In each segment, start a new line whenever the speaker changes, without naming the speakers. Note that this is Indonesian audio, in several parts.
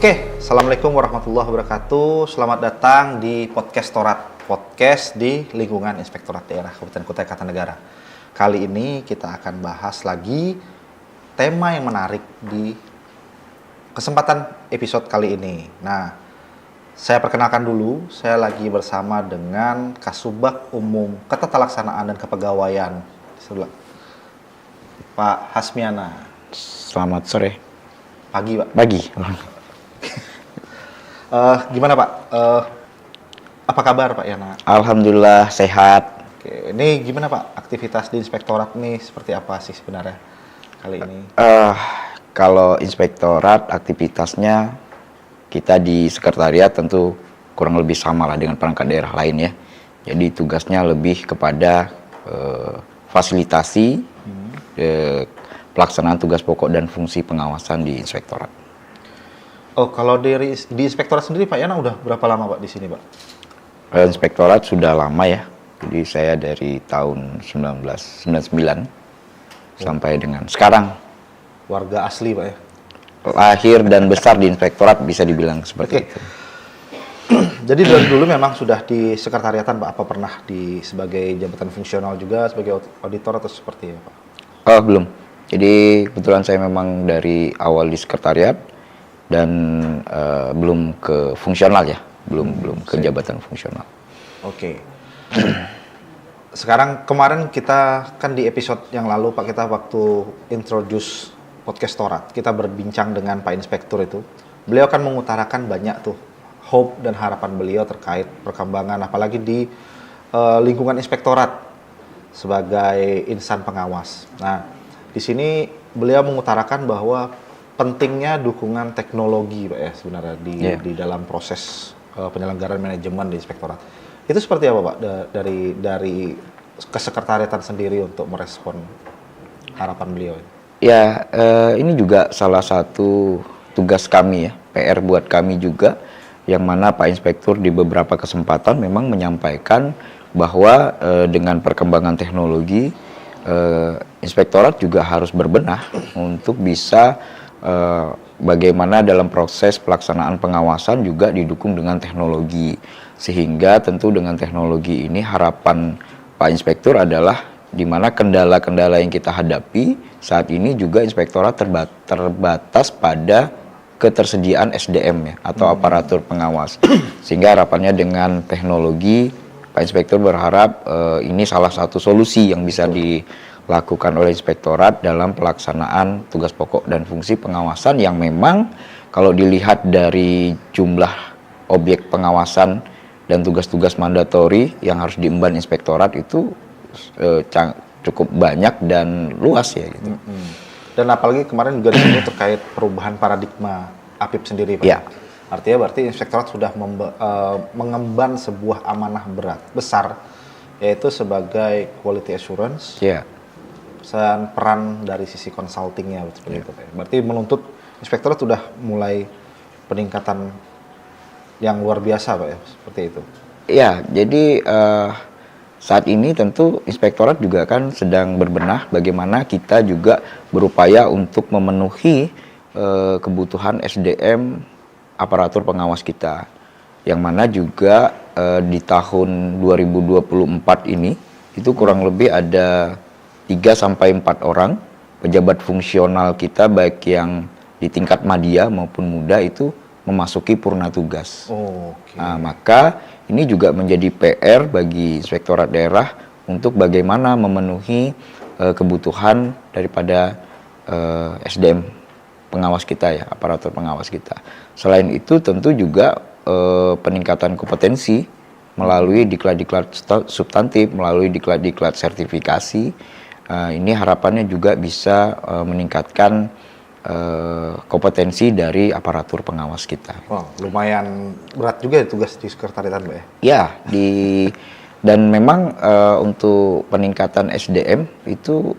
Oke, Assalamualaikum warahmatullahi wabarakatuh. Selamat datang di Podcast Torat, podcast di lingkungan Inspektorat Daerah Kabupaten Kutai Kartanegara. Kali ini kita akan bahas lagi tema yang menarik di kesempatan episode kali ini. Nah, saya perkenalkan dulu, saya lagi bersama dengan Kasubag Umum Ketatalaksanaan dan Kepegawaian sebelah Pak Hasmiana.
Selamat sore.
Pagi, Pak.
Pagi.
Gimana Pak? Apa kabar Pak Yana?
Alhamdulillah sehat.
Oke, ini gimana Pak? Aktivitas di inspektorat nih seperti apa sih sebenarnya kali ini?
Kalau inspektorat aktivitasnya kita di sekretariat tentu kurang lebih sama lah dengan perangkat daerah lain ya. Jadi tugasnya lebih kepada fasilitasi pelaksanaan tugas pokok dan fungsi pengawasan di inspektorat.
Oh, kalau di inspektorat sendiri Pak Yana udah berapa lama Pak di sini Pak?
Inspektorat sudah lama ya. Jadi saya dari tahun 1999 sampai dengan sekarang.
Warga asli Pak ya?
Lahir dan besar di inspektorat bisa dibilang seperti itu.
Jadi dari dulu memang sudah di sekretariatan Pak? Apa pernah sebagai jabatan fungsional juga, sebagai auditor atau seperti apa Pak?
Oh, belum. Jadi kebetulan saya memang dari awal di sekretariat dan belum ke fungsional ya, belum ke jabatan fungsional.
Oke. Sekarang kemarin kita kan di episode yang lalu Pak, kita waktu introduce podcast Torat, kita berbincang dengan Pak Inspektur itu. Beliau kan mengutarakan banyak tuh hope dan harapan beliau terkait perkembangan apalagi di lingkungan inspektorat sebagai insan pengawas. Nah, di sini beliau mengutarakan bahwa pentingnya dukungan teknologi Pak ya sebenarnya di dalam proses penyelenggaraan manajemen di inspektorat. Itu seperti apa Pak dari kesekretariatan sendiri untuk merespon harapan beliau?
Ya, ini juga salah satu tugas kami ya, PR buat kami juga, yang mana Pak Inspektur di beberapa kesempatan memang menyampaikan bahwa dengan perkembangan teknologi, inspektorat juga harus berbenah untuk bisa bagaimana dalam proses pelaksanaan pengawasan juga didukung dengan teknologi, sehingga tentu dengan teknologi ini harapan Pak Inspektur adalah di mana kendala-kendala yang kita hadapi saat ini juga inspektorat terbatas pada ketersediaan SDM ya atau aparatur pengawas, sehingga harapannya dengan teknologi Pak Inspektur berharap ini salah satu solusi yang bisa dilakukan oleh inspektorat dalam pelaksanaan tugas pokok dan fungsi pengawasan yang memang kalau dilihat dari jumlah objek pengawasan dan tugas-tugas mandatori yang harus diemban inspektorat itu cukup banyak dan luas ya gitu.
Dan apalagi kemarin juga disebut terkait perubahan paradigma APIP sendiri Pak.
Ya.
Artinya berarti inspektorat sudah mengemban sebuah amanah besar yaitu sebagai quality assurance.
Ya.
Dan peran dari sisi consultingnya seperti itu. Berarti menuntut inspektorat sudah mulai peningkatan yang luar biasa Pak ya, seperti itu.
Ya, jadi saat ini tentu inspektorat juga kan sedang berbenah bagaimana kita juga berupaya untuk memenuhi kebutuhan SDM aparatur pengawas kita. Yang mana juga di tahun 2024 ini itu kurang lebih ada 3-4 orang pejabat fungsional kita baik yang di tingkat madya maupun muda itu memasuki purna tugas. Nah, maka ini juga menjadi PR bagi inspektorat daerah untuk bagaimana memenuhi kebutuhan daripada SDM pengawas kita ya, aparatur pengawas kita. Selain itu tentu juga peningkatan kompetensi melalui diklat-diklat substantif, melalui diklat-diklat sertifikasi. Ini harapannya juga bisa meningkatkan kompetensi dari aparatur pengawas kita.
Wow, lumayan berat juga ya tugas di sekretariatan Pak ya?
Ya, dan memang untuk peningkatan SDM itu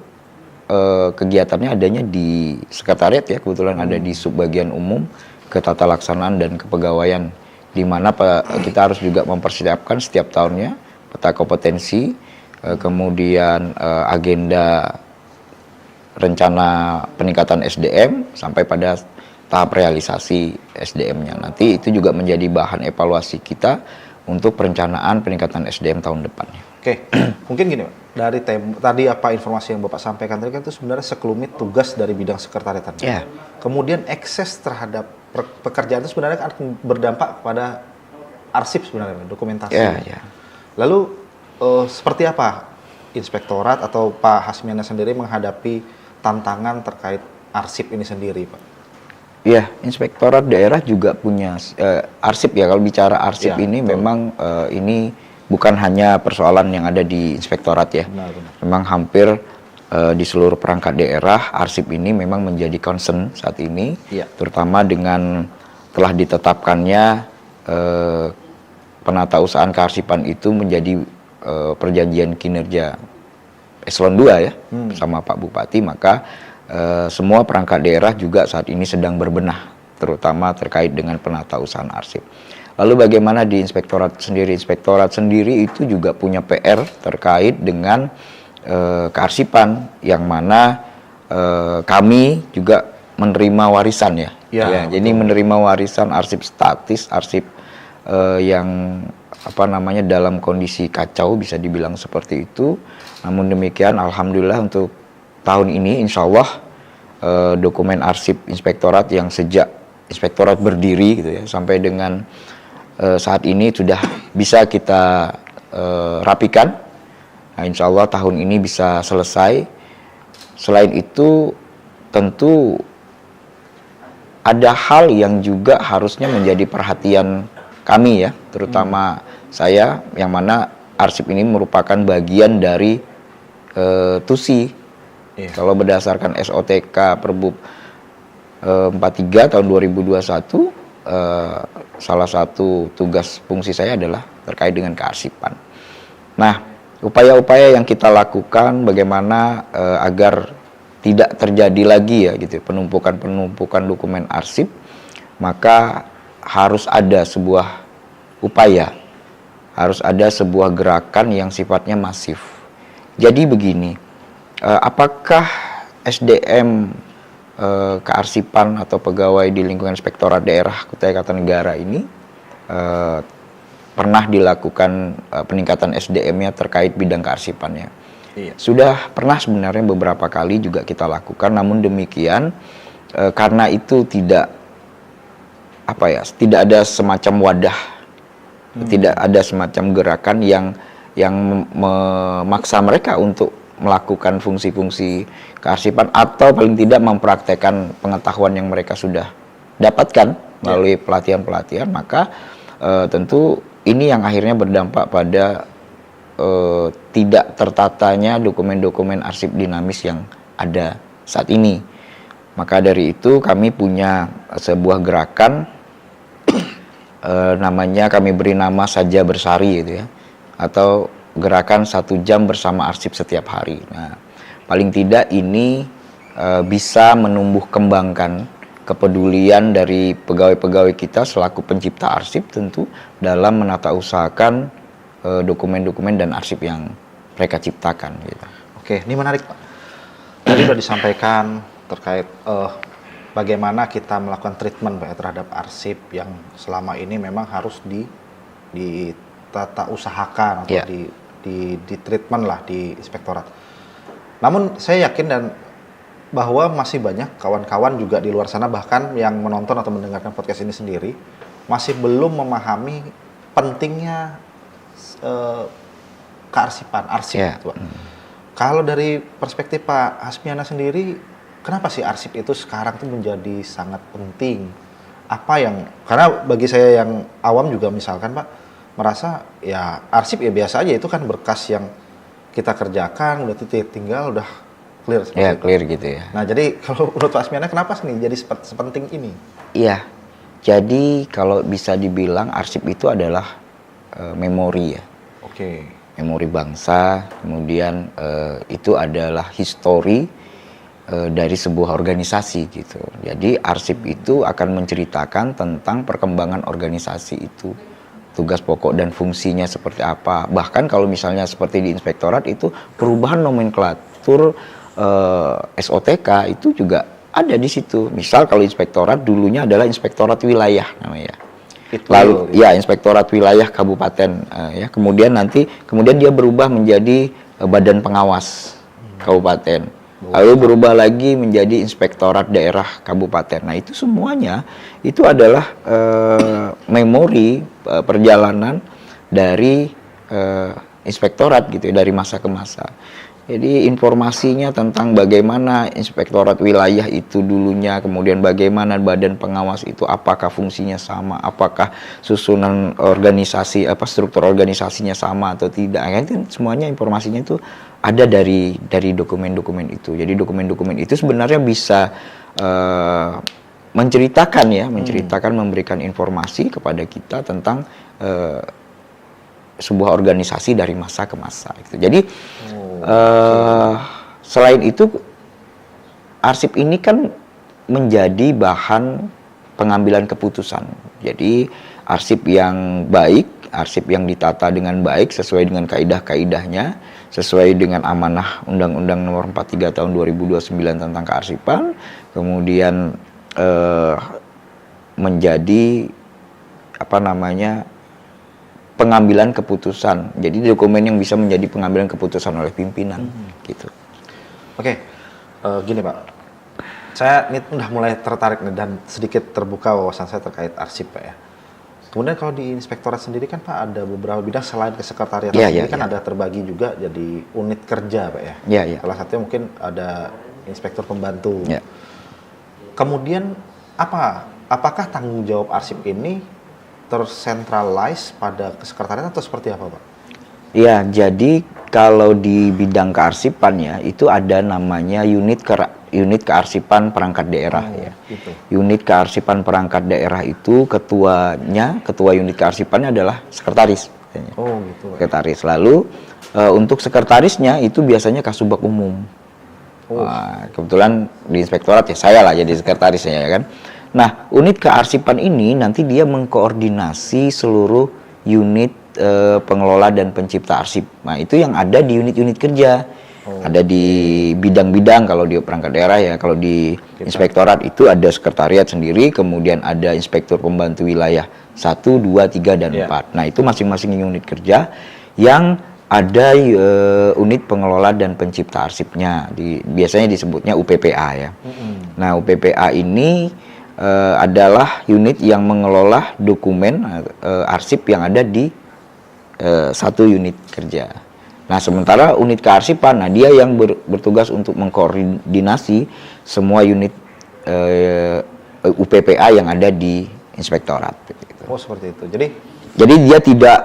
kegiatannya adanya di sekretariat ya, kebetulan ada di subbagian umum Ketatalaksanaan dan Kepegawaian, di mana kita harus juga mempersiapkan setiap tahunnya peta kompetensi, kemudian agenda rencana peningkatan SDM sampai pada tahap realisasi SDM-nya. Nanti itu juga menjadi bahan evaluasi kita untuk perencanaan peningkatan SDM tahun depannya.
Oke, mungkin gini Pak, dari tadi apa informasi yang Bapak sampaikan tadi kan itu sebenarnya sekelumit tugas dari bidang sekretariatan.
Ya.
Kemudian akses terhadap pekerjaan itu sebenarnya akan berdampak pada arsip sebenarnya, dokumentasi.
Ya.
Lalu seperti apa inspektorat atau Pak Hasmiana sendiri menghadapi tantangan terkait arsip ini sendiri, Pak?
Ya, inspektorat daerah juga punya arsip ya. Kalau bicara arsip
Ya,
ini
betul.
memang ini bukan hanya persoalan yang ada di inspektorat ya.
Benar.
Memang hampir di seluruh perangkat daerah arsip ini memang menjadi concern saat ini,
Iya.
terutama dengan telah ditetapkannya penatausahaan kearsipan itu menjadi perjanjian kinerja eselon 2 ya bersama Pak Bupati, maka semua perangkat daerah juga saat ini sedang berbenah, terutama terkait dengan penatausahaan arsip. Lalu bagaimana di inspektorat sendiri? Inspektorat sendiri itu juga punya PR terkait dengan kearsipan, yang mana kami juga menerima warisan ya.
Ya,
Jadi menerima warisan arsip statis, arsip yang dalam kondisi kacau, bisa dibilang seperti itu. Namun demikian, alhamdulillah untuk tahun ini insya Allah dokumen arsip inspektorat yang sejak inspektorat berdiri gitu ya sampai dengan saat ini sudah bisa kita rapikan. Nah, insya Allah tahun ini bisa selesai. Selain itu tentu ada hal yang juga harusnya menjadi perhatian kami ya, terutama saya, yang mana arsip ini merupakan bagian dari TUSI.
Iya.
Kalau berdasarkan SOTK Perbub 43 tahun 2021, salah satu tugas fungsi saya adalah terkait dengan kearsipan. Nah, upaya-upaya yang kita lakukan bagaimana agar tidak terjadi lagi ya gitu penumpukan dokumen arsip, maka harus ada sebuah upaya, harus ada sebuah gerakan yang sifatnya masif. Jadi begini, apakah SDM kearsipan atau pegawai di lingkungan inspektorat daerah Kutai Kartanegara ini pernah dilakukan peningkatan SDM-nya terkait bidang kearsipannya?
Iya.
Sudah pernah sebenarnya beberapa kali juga kita lakukan, namun demikian karena itu tidak ada semacam wadah, tidak ada semacam gerakan yang memaksa mereka untuk melakukan fungsi-fungsi kearsipan atau paling tidak mempraktekkan pengetahuan yang mereka sudah dapatkan melalui pelatihan-pelatihan, maka tentu ini yang akhirnya berdampak pada tidak tertatanya dokumen-dokumen arsip dinamis yang ada saat ini. Maka dari itu kami punya sebuah gerakan namanya, kami beri nama Saja Bersari gitu ya, atau gerakan 1 jam bersama arsip setiap hari. Nah, paling tidak ini bisa menumbuh kembangkan kepedulian dari pegawai-pegawai kita selaku pencipta arsip tentu dalam menata usahakan dokumen-dokumen dan arsip yang mereka ciptakan gitu.
Oke, ini menarik Pak. Tadi sudah disampaikan terkait bagaimana kita melakukan treatment Pak, terhadap arsip yang selama ini memang harus ditata usahakan atau di treatment lah di inspektorat. Namun saya yakin dan bahwa masih banyak kawan-kawan juga di luar sana, bahkan yang menonton atau mendengarkan podcast ini sendiri masih belum memahami pentingnya kearsipan, arsip gitu, Pak. Kalau dari perspektif Pak Hasmiana sendiri, kenapa sih arsip itu sekarang tuh menjadi sangat penting? Karena bagi saya yang awam juga misalkan Pak, merasa ya arsip ya biasa aja, itu kan berkas yang kita kerjakan, udah tinggal udah clear seperti itu.
Clear gitu ya.
Nah, jadi kalau menurut Pak Hasmiana kenapa sih jadi sepenting ini?
Iya. Jadi kalau bisa dibilang arsip itu adalah memori ya.
Oke.
Memori bangsa, kemudian itu adalah histori dari sebuah organisasi gitu. Jadi arsip itu akan menceritakan tentang perkembangan organisasi itu, tugas pokok dan fungsinya seperti apa. Bahkan kalau misalnya seperti di inspektorat itu perubahan nomenklatur SOTK itu juga ada di situ. Misal kalau inspektorat dulunya adalah inspektorat wilayah namanya.
Itu
Lalu ya inspektorat wilayah kabupaten ya. Kemudian dia berubah menjadi badan pengawas kabupaten. Lalu berubah lagi menjadi inspektorat daerah kabupaten. Nah, itu semuanya itu adalah memori perjalanan dari inspektorat gitu ya, dari masa ke masa. Jadi informasinya tentang bagaimana inspektorat wilayah itu dulunya, kemudian bagaimana badan pengawas itu, apakah fungsinya sama, apakah susunan organisasi, struktur organisasinya sama atau tidak. Ya, itu semuanya informasinya itu ada dari dokumen-dokumen itu. Jadi dokumen-dokumen itu sebenarnya bisa menceritakan, memberikan informasi kepada kita tentang sebuah organisasi dari masa ke masa. Gitu. Jadi selain itu, arsip ini kan menjadi bahan pengambilan keputusan. Jadi arsip yang baik, arsip yang ditata dengan baik sesuai dengan kaidah-kaidahnya, sesuai dengan amanah Undang-Undang Nomor 43 Tahun 2029 tentang kearsipan, kemudian menjadi pengambilan keputusan. Jadi dokumen yang bisa menjadi pengambilan keputusan oleh pimpinan, gitu.
Oke, gini Pak, saya ini udah mulai tertarik nih dan sedikit terbuka wawasan saya terkait arsip Pak ya. Kemudian kalau di inspektorat sendiri kan Pak ada beberapa bidang selain kesekretariatan sendiri kan ada terbagi juga jadi unit kerja Pak ya.
Iya.
Salah satunya mungkin ada inspektur pembantu.
Ya.
Kemudian apakah tanggung jawab arsip ini tersentralize pada kesekretariatan atau seperti apa Pak?
Ya, jadi kalau di bidang kearsipan ya itu ada namanya unit kearsipan perangkat daerah ya.
Gitu.
Unit kearsipan perangkat daerah itu ketua unit kearsipannya adalah sekretaris.
Oh gitu Pak.
Sekretaris. Lalu untuk sekretarisnya itu biasanya kasubag umum. Kebetulan di inspektorat ya saya lah jadi sekretarisnya ya kan. Nah, unit kearsipan ini nanti dia mengkoordinasi seluruh unit pengelola dan pencipta arsip. Nah, itu yang ada di unit-unit kerja. Ada di bidang-bidang kalau di perangkat daerah ya, kalau di inspektorat itu ada sekretariat sendiri, kemudian ada inspektur pembantu wilayah 1, 2, 3, dan 4. Nah, itu masing-masing unit kerja yang ada unit pengelola dan pencipta arsipnya. Biasanya disebutnya UPPA ya. Nah, UPPA ini adalah unit yang mengelola dokumen arsip yang ada di satu unit kerja. Nah, sementara unit kearsipan, dia yang bertugas untuk mengkoordinasi semua unit UPPA yang ada di inspektorat.
Oh, seperti itu.
Jadi dia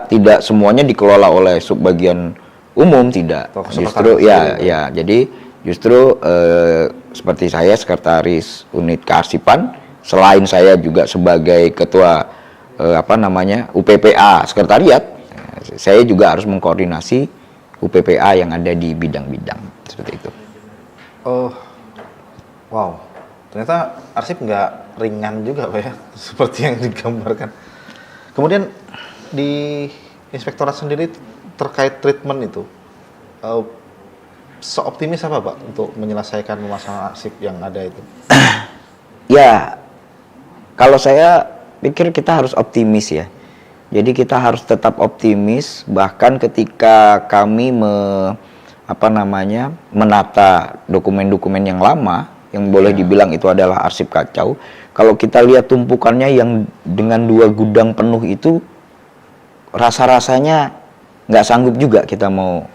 tidak semuanya dikelola oleh subbagian umum, tidak. Justru jadi justru seperti saya sekretaris unit kearsipan. Selain saya juga sebagai ketua UPPA sekretariat, saya juga harus mengkoordinasi UPPA yang ada di bidang-bidang seperti itu.
Oh, wow, ternyata arsip nggak ringan juga Pak ya, seperti yang digambarkan. Kemudian di inspektorat sendiri terkait treatment itu, seoptimis apa Pak untuk menyelesaikan masalah arsip yang ada itu?
Ya. Kalau saya pikir kita harus optimis ya. Jadi kita harus tetap optimis bahkan ketika kami menata dokumen-dokumen yang lama yang boleh dibilang itu adalah arsip kacau. Kalau kita lihat tumpukannya yang dengan 2 gudang penuh itu rasa-rasanya nggak sanggup juga kita mau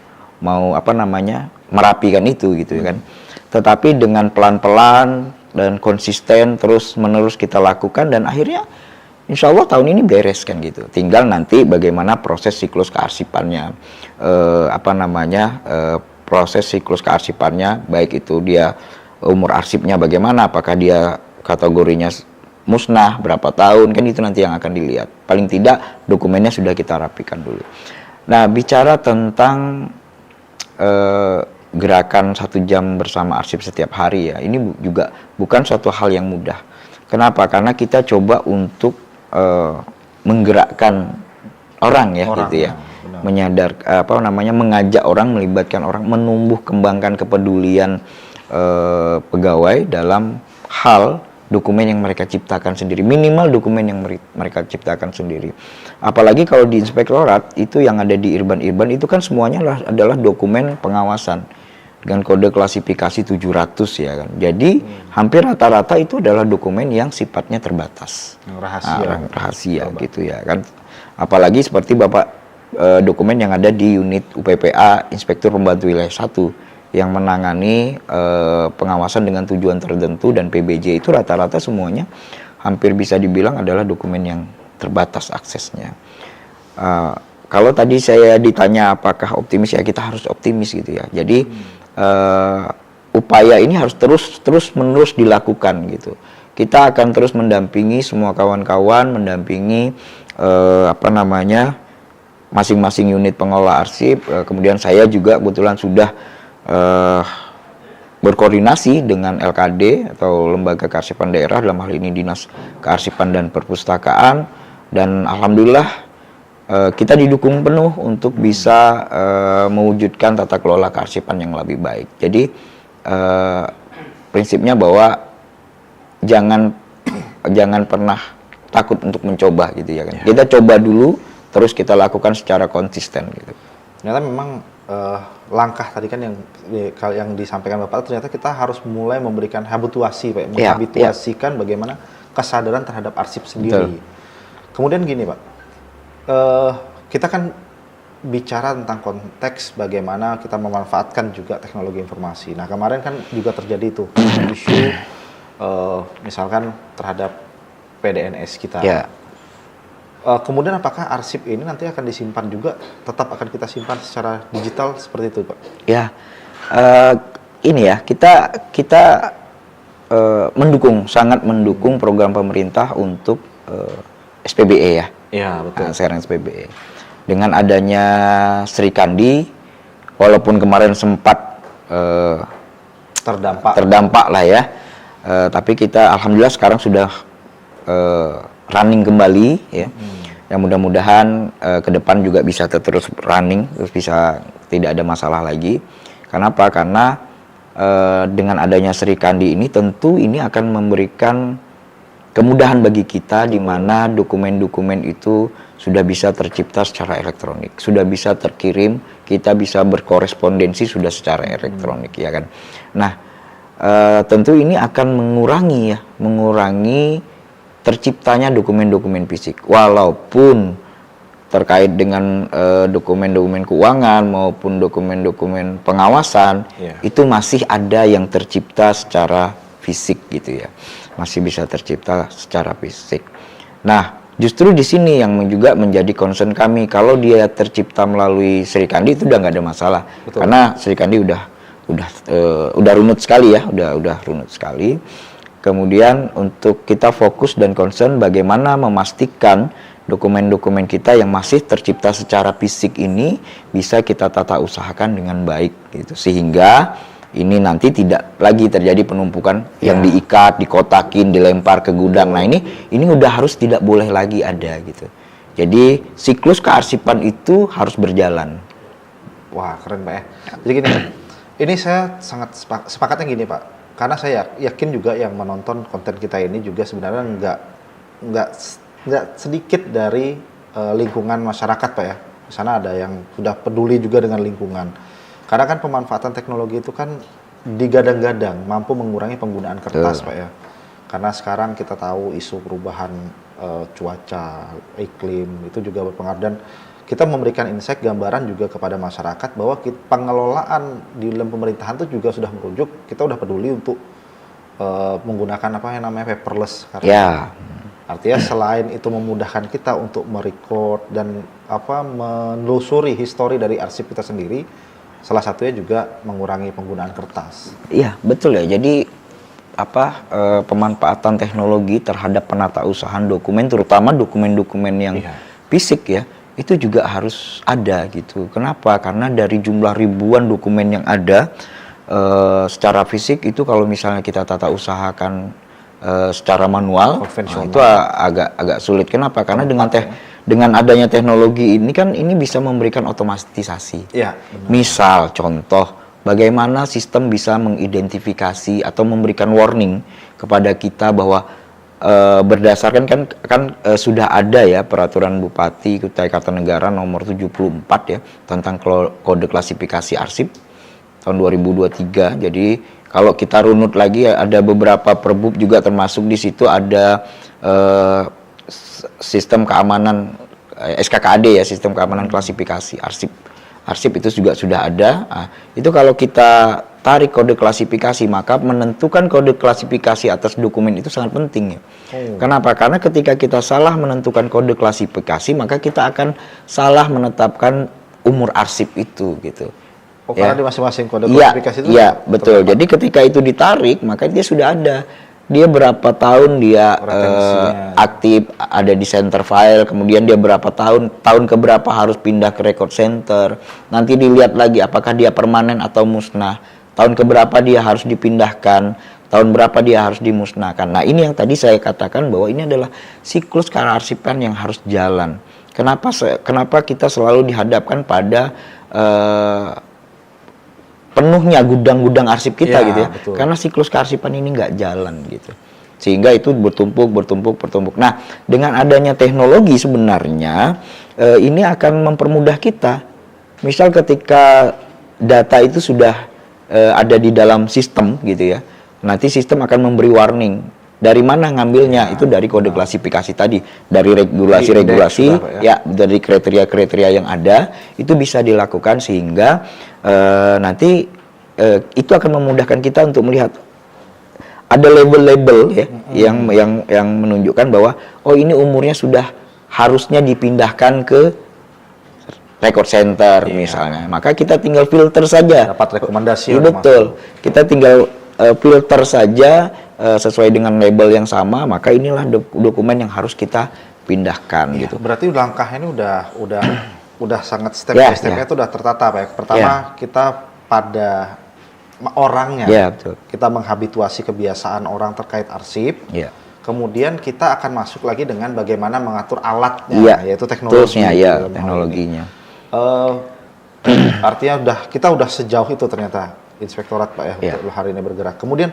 merapikan itu gitu ya kan. Tetapi dengan pelan-pelan dan konsisten terus-menerus kita lakukan dan akhirnya insya Allah tahun ini beres kan gitu. Tinggal nanti bagaimana proses siklus kearsipannya, proses siklus kearsipannya, baik itu dia umur arsipnya bagaimana, apakah dia kategorinya musnah berapa tahun, kan itu nanti yang akan dilihat. Paling tidak dokumennya sudah kita rapikan dulu. Nah, bicara tentang gerakan 1 jam bersama arsip setiap hari ya, ini juga bukan suatu hal yang mudah. Kenapa? Karena kita coba untuk menggerakkan orang ya, gitu ya, mengajak orang, melibatkan orang, menumbuh kembangkan kepedulian pegawai dalam hal dokumen yang mereka ciptakan sendiri, minimal dokumen yang mereka ciptakan sendiri. Apalagi kalau di inspektorat itu yang ada di Irban itu kan semuanya adalah dokumen pengawasan dengan kode klasifikasi 700 ya kan. Jadi hampir rata-rata itu adalah dokumen yang sifatnya terbatas, rahasia gitu ya kan. Apalagi seperti Bapak dokumen yang ada di unit UPPA Inspektur Pembantu Wilayah 1 yang menangani pengawasan dengan tujuan tertentu dan PBJ itu rata-rata semuanya hampir bisa dibilang adalah dokumen yang terbatas aksesnya. Kalau tadi saya ditanya apakah optimis, ya kita harus optimis gitu ya. Jadi upaya ini harus terus-menerus dilakukan gitu. Kita akan terus mendampingi semua kawan-kawan, mendampingi masing-masing unit pengelola arsip. Kemudian saya juga kebetulan sudah berkoordinasi dengan LKD atau Lembaga Kearsipan Daerah, dalam hal ini Dinas Kearsipan dan Perpustakaan, dan alhamdulillah kita didukung penuh untuk bisa mewujudkan tata kelola kearsipan yang lebih baik. Jadi prinsipnya bahwa jangan pernah takut untuk mencoba gitu ya kan. Kita coba dulu, terus kita lakukan secara konsisten gitu.
Ternyata memang langkah tadi kan yang disampaikan Bapak, ternyata kita harus mulai memberikan habituasi, Pak, menghabituasikan bagaimana kesadaran terhadap arsip sendiri. Betul. Kemudian gini, Pak, kita kan bicara tentang konteks bagaimana kita memanfaatkan juga teknologi informasi. Nah, kemarin kan juga terjadi itu isu misalkan terhadap PDNS kita. Yeah. Kemudian apakah arsip ini nanti akan disimpan juga, tetap akan kita simpan secara digital seperti itu, Pak? Ya,
ini ya kita sangat mendukung program pemerintah untuk SPBE ya.
Iya, betul.
Sekarang SPBE. Dengan adanya Sri Kandi, walaupun kemarin sempat terdampak lah ya, tapi kita alhamdulillah sekarang sudah running kembali ya. Yang mudah-mudahan ke depan juga bisa terus running, terus bisa tidak ada masalah lagi. Kenapa? Karena dengan adanya Sri Kandi ini tentu ini akan memberikan kemudahan bagi kita di mana dokumen-dokumen itu sudah bisa tercipta secara elektronik, sudah bisa terkirim, kita bisa berkorespondensi sudah secara elektronik ya kan. Nah, tentu ini akan mengurangi terciptanya dokumen-dokumen fisik, walaupun terkait dengan dokumen-dokumen keuangan maupun dokumen-dokumen pengawasan itu masih ada yang tercipta secara fisik gitu ya, masih bisa tercipta secara fisik. Nah, justru di sini yang juga menjadi concern kami, kalau dia tercipta melalui Sri Kandi itu udah nggak ada masalah. Betul. Karena Sri Kandi udah runut sekali ya, udah runut sekali. Kemudian untuk kita fokus dan concern bagaimana memastikan dokumen-dokumen kita yang masih tercipta secara fisik ini bisa kita tata usahakan dengan baik gitu, sehingga ini nanti tidak lagi terjadi penumpukan yang diikat, dikotakin, dilempar ke gudang. Nah ini udah harus tidak boleh lagi ada gitu. Jadi siklus kearsipan itu harus berjalan.
Wah, keren, Pak ya. Jadi gini, ini saya sangat sepakatnya gini, Pak. Karena saya yakin juga yang menonton konten kita ini juga sebenarnya nggak sedikit dari lingkungan masyarakat, Pak ya. Di sana ada yang sudah peduli juga dengan lingkungan. Karena kan pemanfaatan teknologi itu kan digadang-gadang mampu mengurangi penggunaan kertas, Pak ya. Karena sekarang kita tahu isu perubahan cuaca, iklim itu juga berpengaruh, dan kita memberikan insight gambaran juga kepada masyarakat bahwa pengelolaan di dalam pemerintahan itu juga sudah merujuk, kita udah peduli untuk menggunakan apa yang namanya paperless. Karena artinya selain itu memudahkan kita untuk merecord dan menelusuri histori dari arsip kita sendiri, salah satunya juga mengurangi penggunaan kertas.
Iya, betul ya. Jadi pemanfaatan teknologi terhadap penatausahaan dokumen, terutama dokumen-dokumen yang fisik ya, itu juga harus ada gitu. Kenapa? Karena dari jumlah ribuan dokumen yang ada secara fisik itu kalau misalnya kita tata usahakan secara manual, itu agak sulit. Kenapa? Karena dengan adanya teknologi ini kan ini bisa memberikan otomatisasi. Ya, misal contoh bagaimana sistem bisa mengidentifikasi atau memberikan warning kepada kita bahwa berdasarkan sudah ada ya peraturan Bupati Kutai Kartanegara nomor 74 ya tentang kode klasifikasi arsip tahun 2023. Jadi kalau kita runut lagi ada beberapa perbub juga termasuk di situ ada sistem keamanan SKKAD ya, sistem keamanan klasifikasi arsip. Arsip itu juga sudah ada. Nah, itu kalau kita tarik kode klasifikasi, maka menentukan kode klasifikasi atas dokumen itu sangat penting ya. Kenapa? Karena ketika kita salah menentukan kode klasifikasi, maka kita akan salah menetapkan umur arsip itu gitu.
Oh, karena di masing-masing kode klasifikasi itu.
Iya, betul. Jadi ketika itu ditarik, maka dia sudah ada. Dia berapa tahun dia aktif ada di center file, kemudian dia berapa tahun keberapa harus pindah ke record center. Nanti dilihat lagi apakah dia permanen atau musnah. Tahun keberapa dia harus dipindahkan, tahun berapa dia harus dimusnahkan. Nah, ini yang tadi saya katakan bahwa ini adalah siklus kearsipan yang harus jalan. Kenapa kita selalu dihadapkan pada penuhnya gudang-gudang arsip kita gitu ya, betul. Karena siklus kearsipan ini nggak jalan gitu, sehingga itu bertumpuk. Nah, dengan adanya teknologi sebenarnya ini akan mempermudah kita. Misal ketika data itu sudah ada di dalam sistem gitu ya, nanti sistem akan memberi warning dari mana ngambilnya, itu dari kode klasifikasi tadi, dari regulasi ya, dari kriteria-kriteria yang ada itu bisa dilakukan sehingga nanti itu akan memudahkan kita untuk melihat ada label-label ya yang menunjukkan bahwa oh ini umurnya sudah harusnya dipindahkan ke record center misalnya, maka kita tinggal filter saja.
Dapat rekomendasi.
Betul, kita tinggal filter saja sesuai dengan label yang sama, maka inilah dokumen yang harus kita pindahkan gitu.
Berarti langkahnya ini udah sangat step by step-nya itu udah tertata Pak ya. Pertama kita pada orangnya. Betul. Kita menghabituasi kebiasaan orang terkait arsip. Kemudian kita akan masuk lagi dengan bagaimana mengatur alatnya, yaitu teknologi.
Teknologinya.
Artinya kita udah sejauh itu ternyata Inspektorat Pak ya untuk hari ini bergerak. Kemudian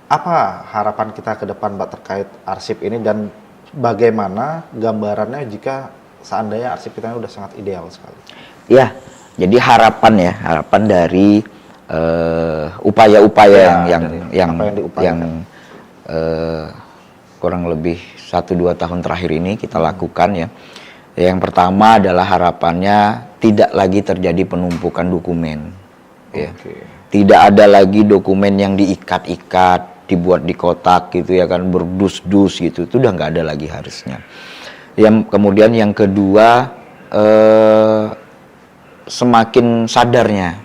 apa harapan kita ke depan Pak terkait arsip ini dan bagaimana gambarannya jika seandainya arsip kita ini udah sangat ideal sekali? Ya, jadi harapan dari upaya-upaya yang kurang lebih 1-2 tahun terakhir ini kita lakukan ya. Yang pertama adalah harapannya tidak lagi terjadi penumpukan dokumen. Tidak ada lagi dokumen yang diikat-ikat, dibuat di kotak gitu ya kan, berdus-dus gitu. Itu udah nggak ada lagi harusnya. Kemudian yang kedua, semakin sadarnya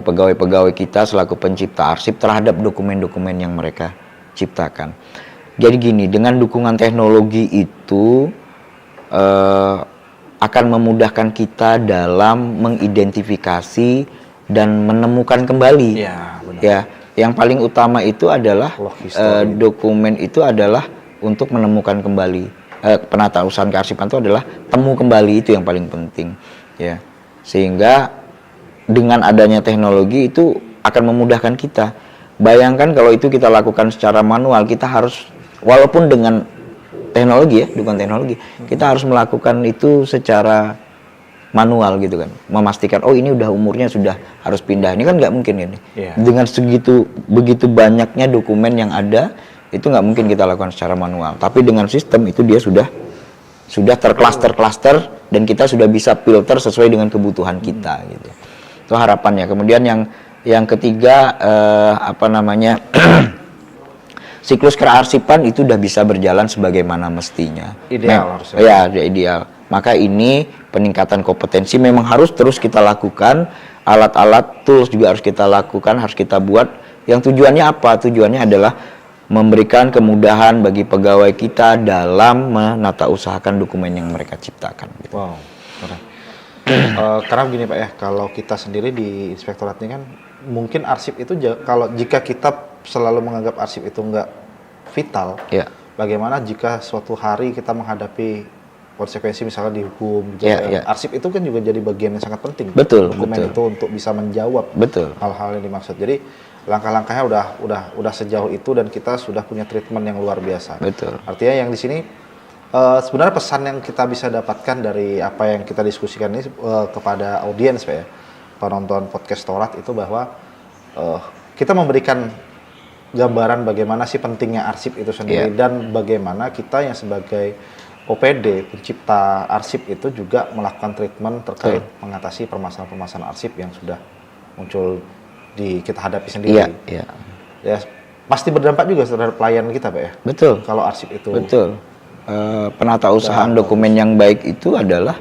pegawai-pegawai kita selaku pencipta arsip terhadap dokumen-dokumen yang mereka ciptakan. Jadi gini, dengan dukungan teknologi itu akan memudahkan kita dalam mengidentifikasi dan menemukan kembali. Yang paling utama itu adalah dokumen itu adalah untuk menemukan kembali. Penataan usaha kearsipan itu adalah temu kembali, itu yang paling penting. Ya, sehingga dengan adanya teknologi itu akan memudahkan kita. Bayangkan kalau itu kita lakukan secara manual, kita harus walaupun dengan teknologi ya, bukan teknologi. Kita harus melakukan itu secara manual gitu kan. Memastikan oh ini udah umurnya sudah harus pindah. Ini kan nggak mungkin ini. Dengan begitu banyaknya dokumen yang ada, itu nggak mungkin kita lakukan secara manual. Tapi dengan sistem itu dia sudah tercluster dan kita sudah bisa filter sesuai dengan kebutuhan kita gitu. Itu harapannya. Kemudian yang ketiga siklus kearsipan itu udah bisa berjalan sebagaimana mestinya. Ideal harusnya. Ya, ideal. Maka ini peningkatan kompetensi memang harus terus kita lakukan. Alat-alat, tools juga harus kita lakukan, harus kita buat. Yang tujuannya apa? Tujuannya adalah memberikan kemudahan bagi pegawai kita dalam menata usahakan dokumen yang mereka ciptakan. Gitu. Wow, keren. Karena begini Pak ya, kalau kita sendiri di Inspektorat ini kan mungkin arsip itu jika kita selalu menganggap arsip itu nggak vital, bagaimana jika suatu hari kita menghadapi konsekuensi misalnya dihukum. Arsip itu kan juga jadi bagian yang sangat penting.
Betul,
dokumen
betul.
itu untuk bisa menjawab hal-hal yang dimaksud. Jadi langkah-langkahnya udah sejauh itu dan kita sudah punya treatment yang luar biasa.
Betul.
Artinya yang di sini sebenarnya pesan yang kita bisa dapatkan dari apa yang kita diskusikan ini kepada audiens Pak ya, penonton podcast Torat itu bahwa kita memberikan gambaran bagaimana sih pentingnya arsip itu sendiri dan bagaimana kita yang sebagai OPD pencipta arsip itu juga melakukan treatment terkait mengatasi permasalahan-permasalahan arsip yang sudah muncul di kita hadapi sendiri. Ya pasti berdampak juga terhadap pelayanan kita Pak ya.
Betul.
Kalau arsip itu.
Betul. Penata usahaan dokumen yang baik itu adalah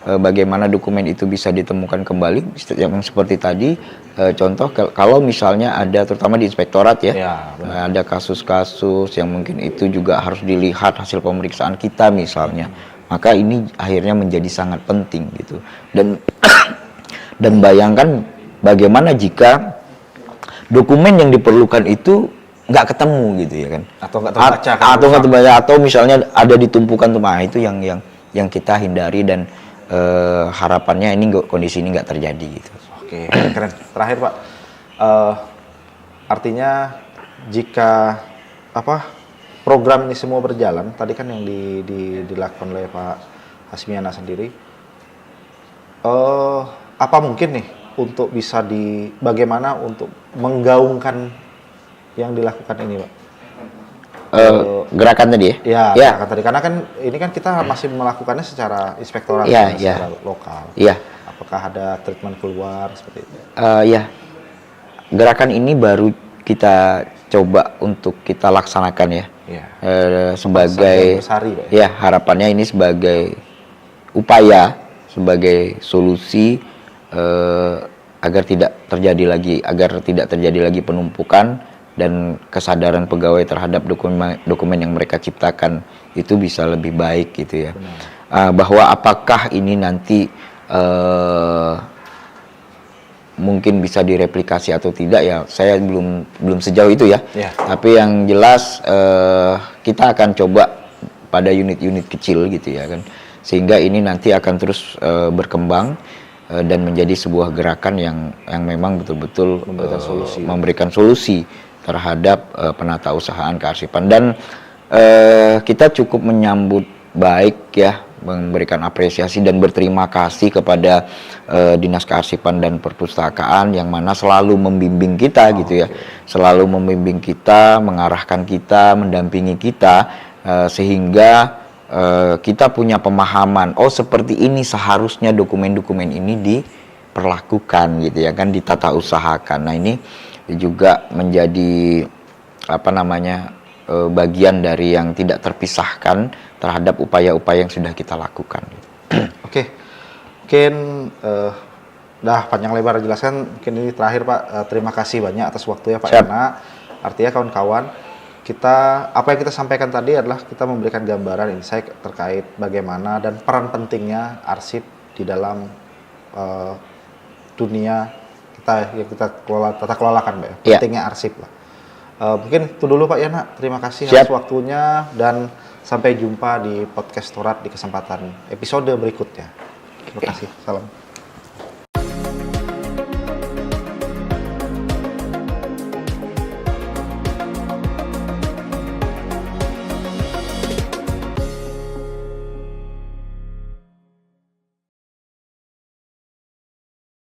bagaimana dokumen itu bisa ditemukan kembali, yang seperti tadi contoh kalau misalnya ada terutama di inspektorat ada kasus-kasus yang mungkin itu juga harus dilihat hasil pemeriksaan kita misalnya, maka ini akhirnya menjadi sangat penting gitu. Dan bayangkan bagaimana jika dokumen yang diperlukan itu nggak ketemu gitu ya kan,
atau nggak terbaca
atau misalnya ada ditumpukan tuh, itu yang kita hindari dan harapannya kondisi ini nggak terjadi gitu.
Oke, keren. Terakhir Pak, artinya jika program ini semua berjalan, tadi kan yang dilakukan oleh Pak Hasmiana sendiri, apa mungkin nih untuk bisa bagaimana untuk menggaungkan yang dilakukan ini Pak?
Gerakan tadi
ya? Gerakan tadi, karena kan ini kan kita masih melakukannya secara inspektorat, secara lokal. Apakah ada treatment keluar seperti itu?
Gerakan ini baru kita coba untuk kita laksanakan sebagai harapannya ini sebagai upaya, sebagai solusi agar tidak terjadi lagi penumpukan dan kesadaran pegawai terhadap dokumen yang mereka ciptakan itu bisa lebih baik gitu ya. Bahwa apakah ini nanti mungkin bisa direplikasi atau tidak ya, saya belum sejauh itu ya. Tapi yang jelas kita akan coba pada unit-unit kecil gitu ya kan, sehingga ini nanti akan terus berkembang dan menjadi sebuah gerakan yang memang betul-betul memberikan solusi terhadap penata usahaan kearsipan. Dan kita cukup menyambut baik ya, memberikan apresiasi dan berterima kasih kepada Dinas Kearsipan dan Perpustakaan yang mana selalu membimbing kita gitu ya, selalu membimbing kita, mengarahkan kita, mendampingi kita, sehingga kita punya pemahaman, seperti ini seharusnya dokumen-dokumen ini diperlakukan gitu ya kan, ditata usahakan. Nah ini juga menjadi bagian dari yang tidak terpisahkan terhadap upaya-upaya yang sudah kita lakukan.
Oke, mungkin udah panjang lebar jelaskan. Mungkin ini terakhir Pak, terima kasih banyak atas waktunya Pak Yana. Artinya kawan-kawan, apa yang kita sampaikan tadi adalah kita memberikan gambaran insight terkait bagaimana dan peran pentingnya arsip di dalam dunia yang kita tata kelolakan Pak ya. Pentingnya arsip lah. Mungkin itu dulu Pak Yana, terima kasih atas waktunya dan sampai jumpa di podcast Torat di kesempatan episode berikutnya. Terima kasih, salam.